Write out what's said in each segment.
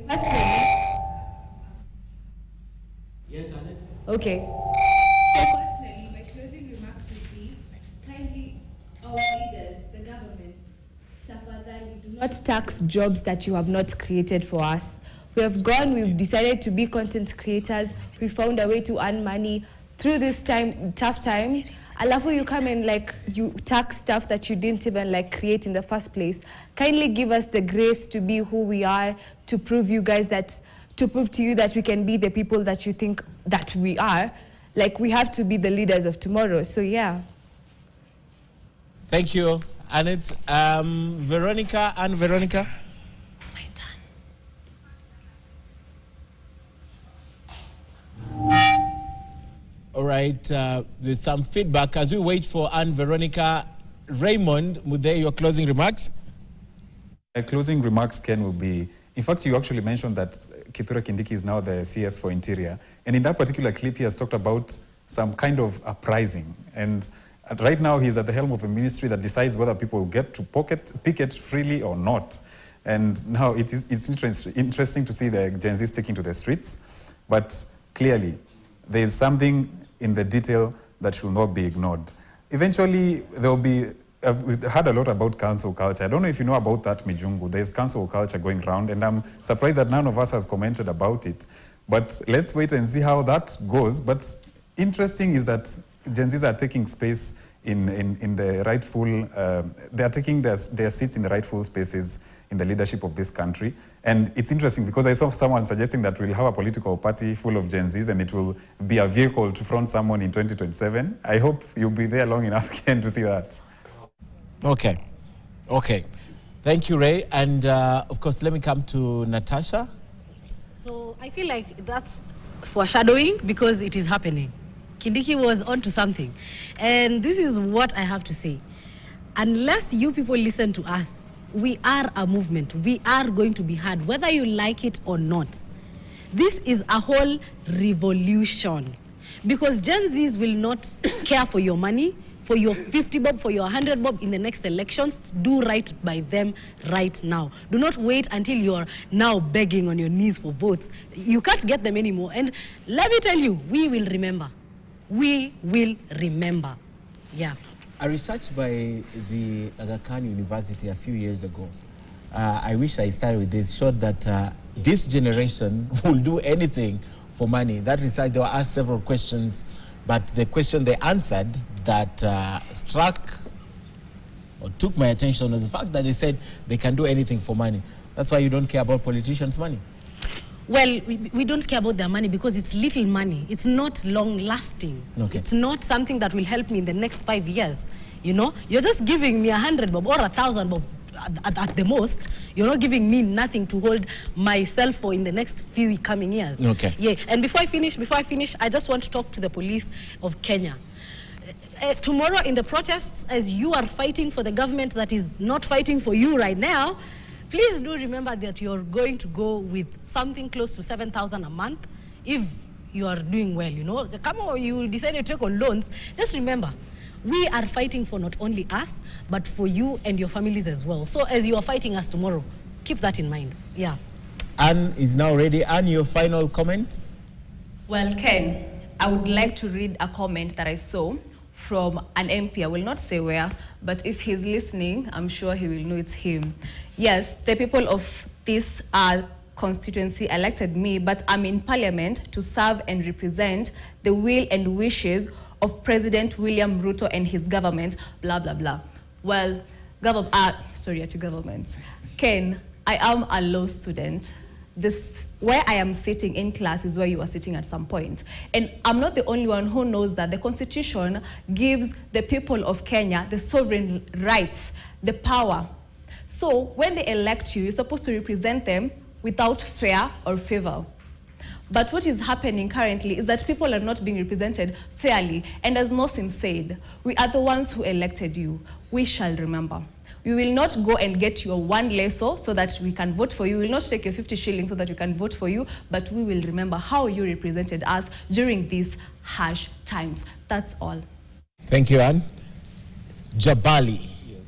Personally. Yes, Annette? Okay. So personally, my closing remarks would be, kindly, our leaders, the government, tafadhali, do Not tax jobs that you have not created for us. We have gone, we've decided to be content creators, we found a way to earn money through this tough times. Alafu you come and you tax stuff that you didn't even create in the first place. Kindly give us the grace to be who we are, to prove to you that we can be the people that you think that we are. We have to be the leaders of tomorrow. So yeah. Thank you, Annette. Veronica and Veronica. It's my turn. All right, there's some feedback as we wait for Anne Veronica. Raymond, Mude, your closing remarks? My closing remarks, Ken, will be, in fact, you actually mentioned that Kithure Kindiki is now the CS for Interior. And in that particular clip, he has talked about some kind of uprising. And right now, he's at the helm of a ministry that decides whether people get to picket freely or not. And now it's interesting to see the Gen Z taking to the streets. But clearly, there is something in the detail that should not be ignored. Eventually, there will be, we've heard a lot about cancel culture. I don't know if you know about that, Mijungu. There's cancel culture going around, and I'm surprised that none of us has commented about it. But let's wait and see how that goes. But interesting is that Gen Zs are taking space in the rightful, they are taking their seats in the rightful spaces in the leadership of this country. And it's interesting because I saw someone suggesting that we'll have a political party full of Gen Zs and it will be a vehicle to front someone in 2027. I hope you'll be there long enough, Ken, to see that. Okay. Thank you, Ray. And of course, let me come to Natasha. So I feel like that's foreshadowing because it is happening. Kindiki was onto something. And this is what I have to say. Unless you people listen to us, we are a movement. We are going to be heard, whether you like it or not. This is a whole revolution. Because Gen Zs will not care for your money, for your 50 bob, for your 100 bob in the next elections. Do right by them right now. Do not wait until you're now begging on your knees for votes. You can't get them anymore. And let me tell you, we will remember. We will remember. Yeah. A research by the Aga Khan University a few years ago, I wish I started with this, showed that this generation will do anything for money. That research, they were asked several questions, but the question they answered that struck or took my attention was the fact that they said they can do anything for money. That's why you don't care about politicians' money. Well, we don't care about their money because it's little money. It's not long-lasting. Okay. It's not something that will help me in the next 5 years. You know, you're just giving me 100 bob or 1,000 bob at the most. You're not giving me nothing to hold myself for in the next few coming years. Okay. Yeah. And before I finish, I just want to talk to the police of Kenya. Tomorrow in the protests, as you are fighting for the government that is not fighting for you right now, please do remember that you're going to go with something close to 7,000 a month if you are doing well, you know. Come on, you decided to take on loans. Just remember, we are fighting for not only us, but for you and your families as well. So as you are fighting us tomorrow, keep that in mind. Yeah. Anne is now ready. Anne, your final comment? Well, Ken, I would like to read a comment that I saw from an MP. I will not say where, but if he's listening, I'm sure he will know it's him. Yes, the people of this constituency elected me, but I'm in parliament to serve and represent the will and wishes of President William Ruto and his government, blah, blah, blah. Well, government. Ken, I am a law student. Where I am sitting in class is where you are sitting at some point. And I'm not the only one who knows that the Constitution gives the people of Kenya the sovereign rights, the power. So when they elect you, you're supposed to represent them without fear or favor. But what is happening currently is that people are not being represented fairly. And as Nosim said, we are the ones who elected you. We shall remember. We will not go and get your 1 leso so that we can vote for you. We will not take your 50 shillings so that we can vote for you, but we will remember how you represented us during these harsh times. That's all. Thank you, Anne. Jabali. Yes.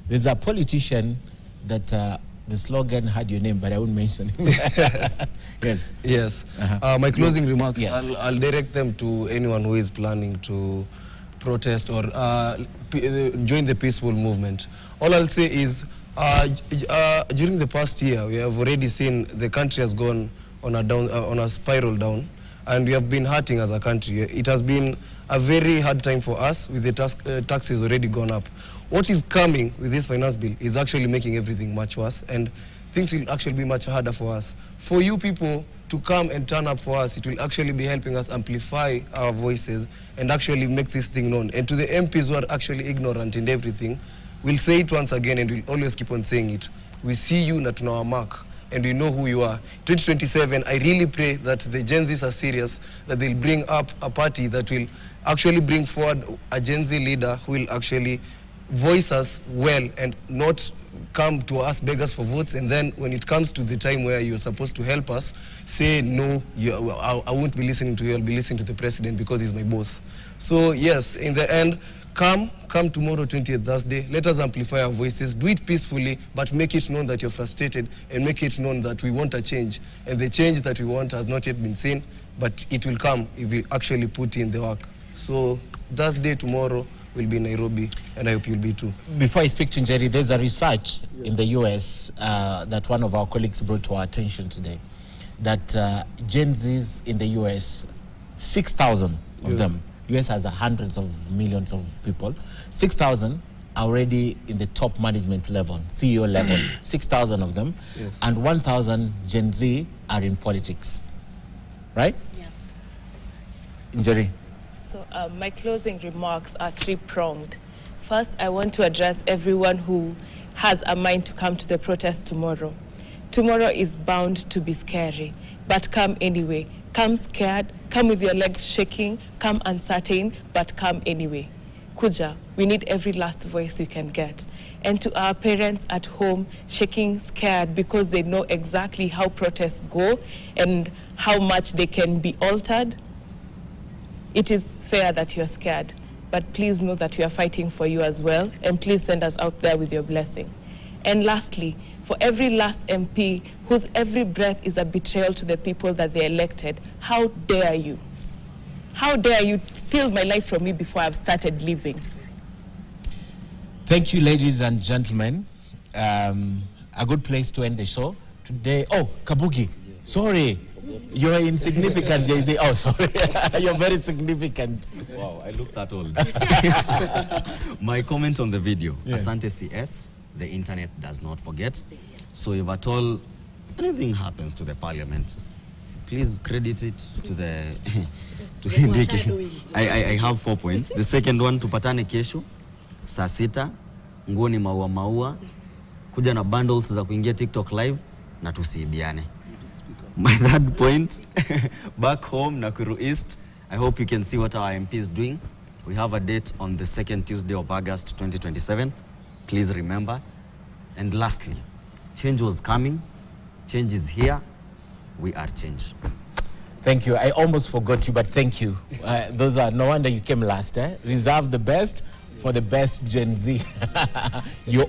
There's a politician that the slogan had your name, but I won't mention it. Yes. Yes. My closing remarks, Yes. I'll direct them to anyone who is planning to protest or join the peaceful movement. All I'll say is, during the past year, we have already seen the country has gone on a spiral down, and we have been hurting as a country. It has been a very hard time for us with the taxes already gone up. What is coming with this finance bill is actually making everything much worse, and things will actually be much harder for us. For you people to come and turn up for us, it will actually be helping us amplify our voices and actually make this thing known. And to the MPs who are actually ignorant in everything, we'll say it once again and we'll always keep on saying it. We see you na tuna mark, and we know who you are. 2027, I really pray that the Gen Zs are serious, that they'll bring up a party that will actually bring forward a Gen Z leader who will actually voice us well and not come to us, beg us for votes, and then when it comes to the time where you're supposed to help us, say, no, I won't be listening to you, I'll be listening to the president because he's my boss. So yes, in the end, come tomorrow, 20th Thursday, let us amplify our voices, do it peacefully, but make it known that you're frustrated, and make it known that we want a change, and the change that we want has not yet been seen, but it will come if we actually put in the work. So Thursday, tomorrow, will be in Nairobi, and I hope you'll be too. Before I speak to Njeri, there's a research in the US that one of our colleagues brought to our attention today, that Gen Zs in the US, 6,000 of them, US has hundreds of millions of people, 6,000 are already in the top management level, CEO level, 6,000 of them, and 1,000 Gen Z are in politics, right? Yeah. Njeri. So my closing remarks are three-pronged. First, I want to address everyone who has a mind to come to the protest tomorrow. Tomorrow is bound to be scary, but come anyway. Come scared, come with your legs shaking, come uncertain, but come anyway. Kuja, we need every last voice we can get. And to our parents at home, shaking, scared, because they know exactly how protests go and how much they can be altered, it is fair that you're scared, but please know that we are fighting for you as well, and please send us out there with your blessing. And lastly, for every last MP whose every breath is a betrayal to the people that they elected, how dare you? How dare you steal my life from me before I've started living? Thank you, ladies and gentlemen. A good place to end the show today. Oh, Kabuki, sorry. You're insignificant, Jay-Z. Oh, sorry. You're very significant. Wow, I look that old. My comment on the video. Asante CS, the internet does not forget. So if at all anything happens to the parliament, please credit it to the to Kindiki. I have 4 points. The second one, tupatane kesho saa 6, nguo ni maua maua, kuja na bundles za kuingia TikTok live na tusiibiane. My third point, back home, Nakuru East, I hope you can see what our MP is doing. We have a date on the 2nd Tuesday of August 2027. Please remember. And lastly, change was coming. Change is here. We are change. Thank you. I almost forgot you, but thank you. Those are, no wonder you came last. Reserve the best for the best Gen Z. You